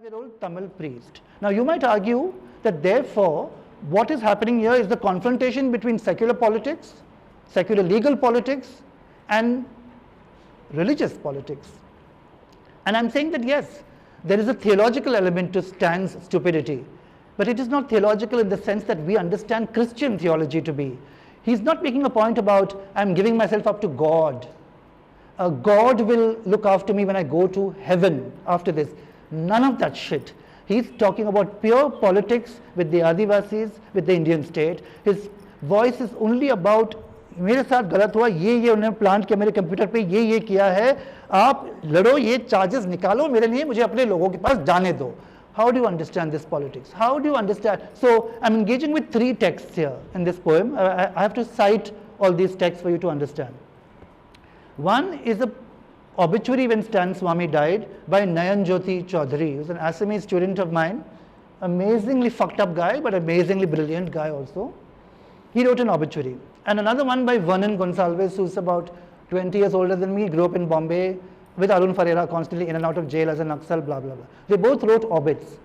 25-year-old Tamil priest. Now you might argue that therefore what is happening here is the confrontation between secular politics, secular legal politics and religious politics. And I'm saying that yes, there is a theological element to Stan's stupidity, but it is not theological in the sense that we understand Christian theology to be. He's not making a point about I'm giving myself up to God. God will look after me when I go to heaven after this. None of that shit. He's talking about pure politics with the Adivasis, with the Indian state. His voice is only about मेरे साथ गलत हुआ, ये उन्होंने plant किया मेरे computer पे, ये किया है, आप लड़ो, ये चार्जेस निकालो मेरे लिए, मुझे अपने लोगों के पास जाने दो. How do you understand this politics? How do you understand? So I'm engaging with three texts here in this poem. I have to cite all these texts for you to understand. One is a obituary when Stan Swami died by Nayan Jyoti Chaudhary, who was an Assamese student of mine, amazingly fucked up guy, but amazingly brilliant guy also. He wrote an obituary. And another one by Vernon Gonsalves, who's about 20 years older than me, grew up in Bombay with Arun Ferreira, constantly in and out of jail as a Naxal, blah, blah, blah. They both wrote obits.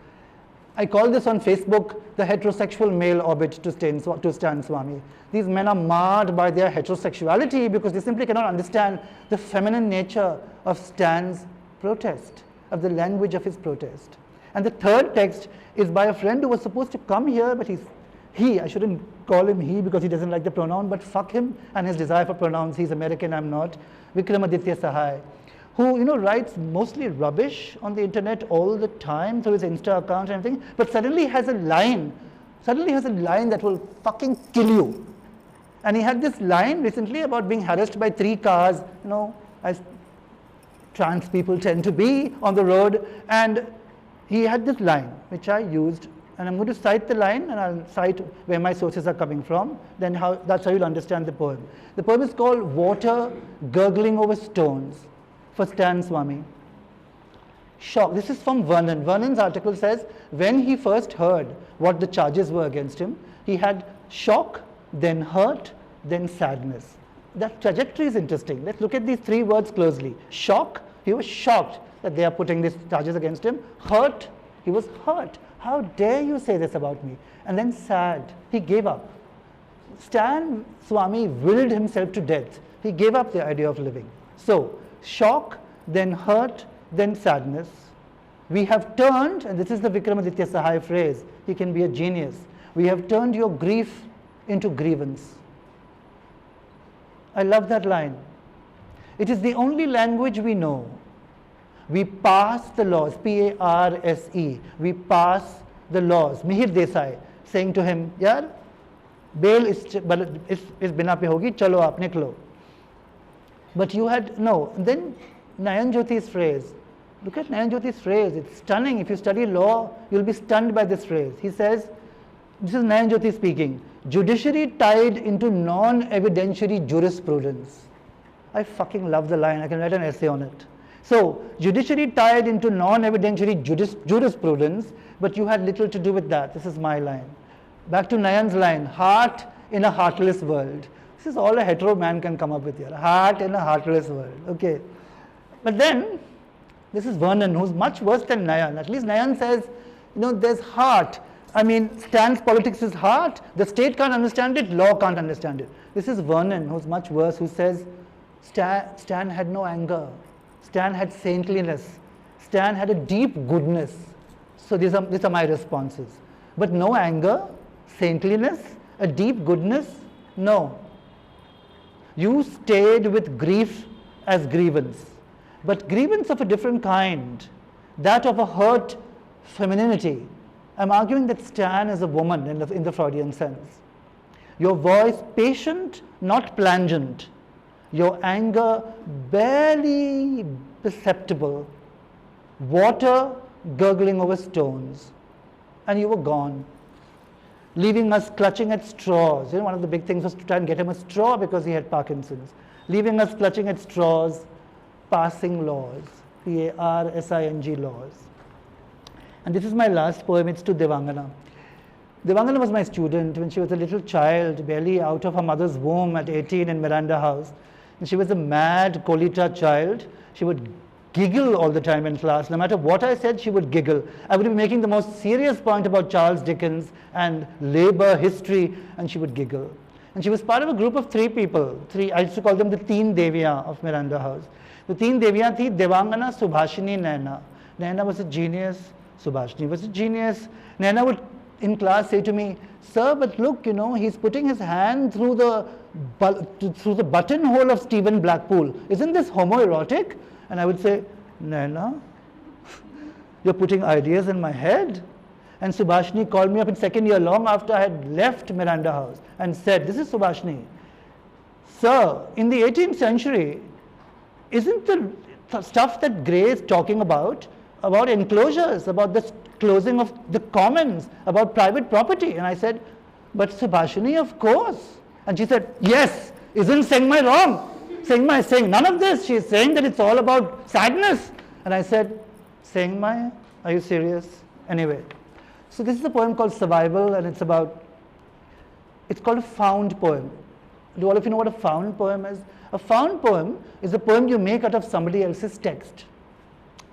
I call this on Facebook the heterosexual male obit to Stan Swami. These men are marred by their heterosexuality because they simply cannot understand the feminine nature of Stan's protest, of the language of his protest. And the third text is by a friend who was supposed to come here, but I shouldn't call him he because he doesn't like the pronoun, but fuck him and his desire for pronouns. He's American, I'm not. Vikramaditya Sahai, who writes mostly rubbish on the internet all the time through his Insta account and everything, but suddenly has a line that will fucking kill you. And he had this line recently about being harassed by 3 cars, as trans people tend to be on the road, and he had this line which I used, and I'm going to cite the line and I'll cite where my sources are coming from, that's how you'll understand the poem. The poem is called Water Gurgling Over Stones for Stan Swami. Shock. This is from Vernon. Vernon's article says when he first heard what the charges were against him, he had shock, then hurt, then sadness. That trajectory is interesting. Let's look at these 3 words closely. Shock, he was shocked that they are putting these charges against him. Hurt, he was hurt. How dare you say this about me? And then sad, he gave up. Stan Swami willed himself to death. He gave up the idea of living. So, shock, then hurt, then sadness. We have turned, and this is the Vikramaditya Sahai phrase, he can be a genius. We have turned your grief into grievance. I love that line. It is the only language we know. We pass the laws, P-A-R-S-E, we pass the laws. Mihir Desai saying to him, yaar, bail is bina pe hogi, chalo aap niklo. But you had, no. Then Nayan Jyoti's phrase, look at Nayan Jyoti's phrase, it's stunning. If you study law, you'll be stunned by this phrase. He says, this is Nayan Jyoti speaking, judiciary tied into non-evidentiary jurisprudence. I fucking love the line, I can write an essay on it. So, judiciary tied into non-evidentiary jurisprudence, but you had little to do with that. This is my line. Back to Nayan's line, heart in a heartless world. This is all a hetero man can come up with here. Heart in a heartless world. Okay. But then, this is Vernon, who's much worse than Nayan. At least Nayan says, there's heart. I mean, Stan's politics is heart. The state can't understand it, law can't understand it. This is Vernon, who's much worse, who says, Stan had no anger. Stan had saintliness. Stan had a deep goodness. So these are my responses. But no anger, saintliness, a deep goodness, no. You stayed with grief as grievance, but grievance of a different kind, that of a hurt femininity. I'm arguing that Stan is a woman in the Freudian sense. Your voice patient, not plangent. Your anger barely perceptible. Water gurgling over stones. And you were gone, leaving us clutching at straws. One of the big things was to try and get him a straw because he had Parkinson's. Leaving us clutching at straws, passing laws, P-A-R-S-I-N-G laws. And this is my last poem, it's to Devangana. Devangana was my student when she was a little child, barely out of her mother's womb at 18 in Miranda House. And she was a mad Kolita child. She would giggle all the time in class. No matter what I said, she would giggle. I would be making the most serious point about Charles Dickens and labor history, and she would giggle. And she was part of a group of 3 people. I used to call them the Teen Deviyan of Miranda House. The Teen Deviyan thi Devangana, Subhashini, Naina. Naina was a genius. Subhashini was a genius. Naina would in class say to me, "Sir, but look, you know, he's putting his hand through the buttonhole of Stephen Blackpool. Isn't this homoerotic?" And I would say, "Naina, you're putting ideas in my head." And Subhashini called me up in second year, long after I had left Miranda House, and said, "This is Subhashini. Sir, in the 18th century, isn't the stuff that Gray is talking about enclosures, about the closing of the commons, about private property?" And I said, "But Subhashini, of course." And she said, "Yes, isn't Sengmai wrong? Sengmai is saying none of this. She is saying that it's all about sadness." And I said, "Sengmai, are you serious?" Anyway, so this is a poem called Survival, and it's called a found poem. Do all of you know what a found poem is? A found poem is a poem you make out of somebody else's text.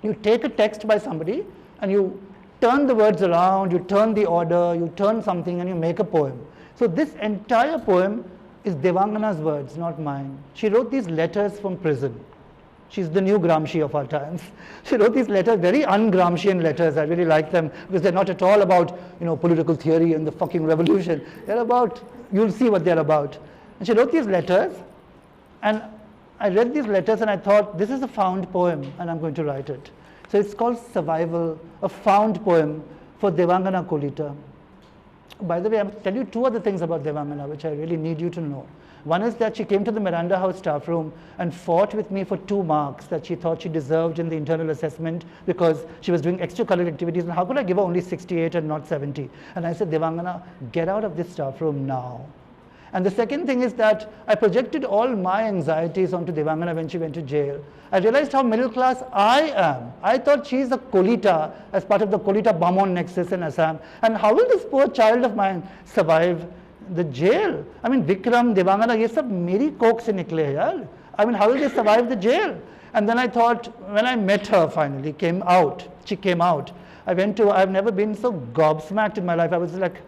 You take a text by somebody and you turn the words around, you turn the order, you turn something and you make a poem. So this entire poem is Devangana's words, not mine. She wrote these letters from prison. She's the new Gramsci of our times. She wrote these letters, very un-Gramscian letters. I really like them because they're not at all about, you know, political theory and the fucking revolution. They're about, you'll see what they're about. And she wrote these letters, and I read these letters and I thought, this is a found poem and I'm going to write it. So it's called Survival, a found poem for Devangana Kolita. By the way, I'll tell you 2 other things about Devangana which I really need you to know. One is that she came to the Miranda House staff room and fought with me for 2 marks that she thought she deserved in the internal assessment because she was doing extracurricular activities, and how could I give her only 68 and not 70? And I said, "Devangana, get out of this staff room now." And the second thing is that I projected all my anxieties onto Devangana when she went to jail. I realized how middle class I am. I thought she's a Kolita as part of the Kolita Bamon nexus in Assam. And how will this poor child of mine survive the jail? I mean, Vikram, Devangana, ye sab meri coke se nikle hai yaar. I mean, how will they survive the jail? And then I thought, when I met her finally, she came out. I've never been so gobsmacked in my life. I was like,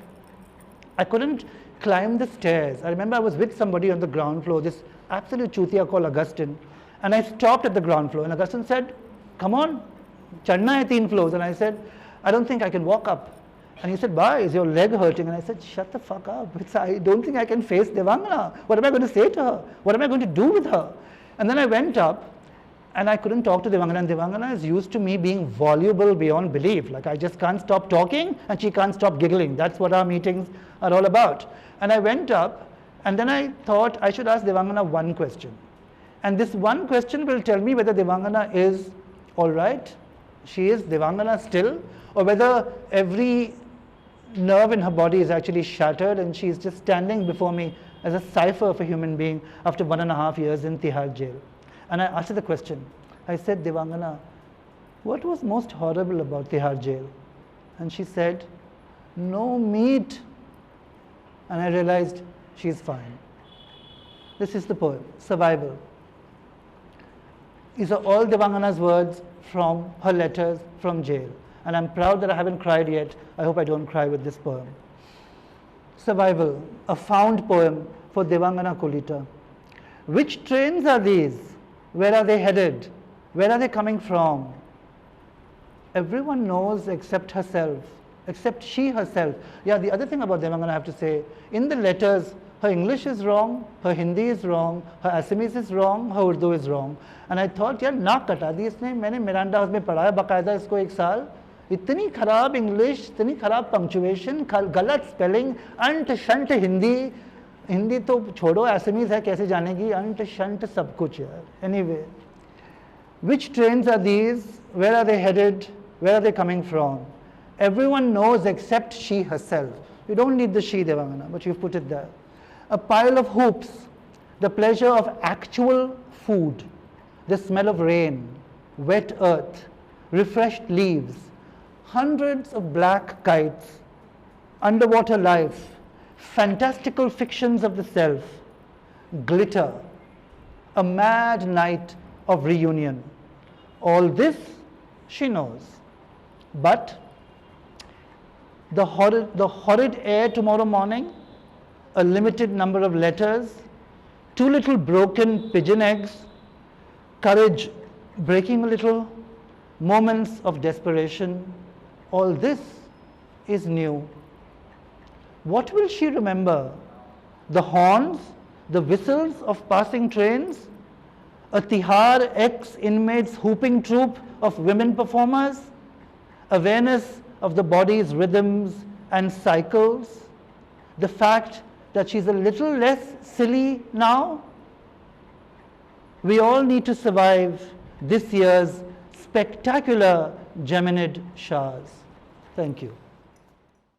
I couldn't climb the stairs. I remember I was with somebody on the ground floor, this absolute chutia called Augustine, and I stopped at the ground floor, and Augustine said, "Come on, chadna hai 3 floors." And I said, "I don't think I can walk up." And he said, "Why? Is your leg hurting?" And I said, "Shut the fuck up. I don't think I can face Devangana. What am I going to say to her? What am I going to do with her?" And then I went up, and I couldn't talk to Devangana, and Devangana is used to me being voluble beyond belief. Like, I just can't stop talking, and she can't stop giggling. That's what our meetings are all about. And I went up, and then I thought I should ask Devangana one question. And this one question will tell me whether Devangana is all right, she is Devangana still, or whether every nerve in her body is actually shattered and she is just standing before me as a cipher of a human being after 1.5 years in Tihar jail. And I asked her the question. I said, "Devangana, what was most horrible about Tihar jail?" And she said, "No meat." And I realized she's fine. This is the poem, Survival. These are all Devangana's words from her letters from jail. And I'm proud that I haven't cried yet. I hope I don't cry with this poem. Survival, a found poem for Devangana Kolita. Which trains are these? Where are they headed? Where are they coming from? Everyone knows except herself, except she herself. Yeah, the other thing about Devangana I have to say, in the letters, her English is wrong, her Hindi is wrong, her Assamese is wrong, her Urdu is wrong. And I thought, यार नाक कटा दी इसने, मैंने Miranda house में पढ़ा है बाकायदा इसको 1 साल. इतनी खराब इंग्लिश, इतनी खराब पंक्चुएशन, गलत स्पेलिंग, अंट शंट हिंदी तो छोड़ो, असमीज है कैसे जानेगी, अंट शंट सब कुछ यार. Anyway, which trains are these? Where are they headed? Where are they coming from? Everyone knows except she herself. You don't need the she, Devangana, but you've put it there. A pile of hoops, the pleasure of actual food, the smell of rain, wet earth, refreshed leaves, hundreds of black kites, underwater life, fantastical fictions of the self, glitter, a mad night of reunion, All this she knows. But the horrid air tomorrow morning, a limited number of letters, 2 little broken pigeon eggs, courage breaking a little, moments of desperation, all this is new. What will she remember? The horns, the whistles of passing trains, a Tihar ex-inmates whooping troupe of women performers, awareness of the body's rhythms and cycles, the fact that she's a little less silly now. We all need to survive this year's spectacular Geminid showers. Thank you.